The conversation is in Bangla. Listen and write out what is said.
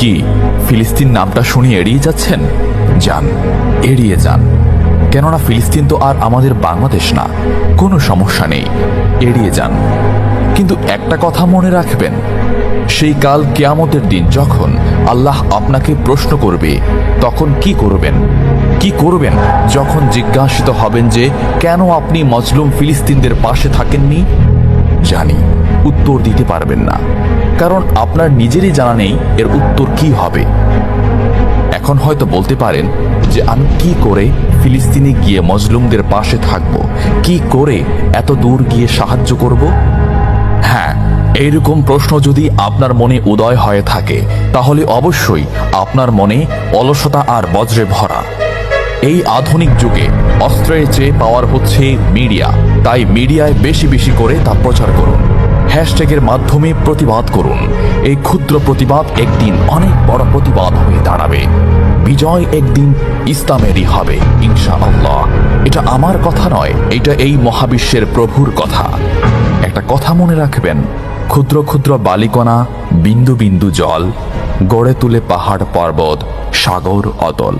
কি ফিলিস্তিন নামটা শুনে এড়িয়ে যাচ্ছেন? যান, এড়িয়ে যান। কেননা ফিলিস্তিন তো আর আমাদের বাংলাদেশ না। কোনো সমস্যা নেই, এড়িয়ে যান। কিন্তু একটা কথা মনে রাখবেন, সেই কাল কিয়ামতের দিন যখন আল্লাহ আপনাকে প্রশ্ন করবে, তখন কি করবেন? কি করবেন যখন জিজ্ঞাসিত হবেন যে কেন আপনি মজলুম ফিলিস্তিনদের পাশে থাকেননি? জানি উত্তর দিতে পারবেন না, কারণ আপনার নিজেরই জানা নেই এর উত্তর কি হবে। এখন হয়তো বলতে পারেন যে আমি কি করে ফিলিস্তিনে গিয়ে মজলুমদের পাশে থাকব, কি করে এত দূর গিয়ে সাহায্য করব? হ্যাঁ, এইরকম প্রশ্ন যদি আপনার মনে উদয় হয়ে থাকে, তাহলে অবশ্যই আপনার মনে অলসতা আর বজ্রে ভরা। এই আধুনিক যুগে অস্ত্রের চেয়ে পাওয়ার হচ্ছে মিডিয়া, তাই মিডিয়ায় বেশি বেশি করে তা প্রচার করুন। হ্যাশট্যাগের মাধ্যমে প্রতিবাদ করুন। এই ক্ষুদ্র প্রতিবাদ একদিন অনেক বড় প্রতিবাদ হয়ে দাঁড়াবে। বিজয় একদিন ইসলামেরই হবে ইনশাআল্লাহ। এটা আমার কথা নয়, এটা এই মহাবিশ্বের প্রভুর কথা। একটা কথা মনে রাখবেন, ক্ষুদ্র ক্ষুদ্র বালিকণা, বিন্দু বিন্দু জল গড়ে তুলে পাহাড় পর্বত, সাগর অতল।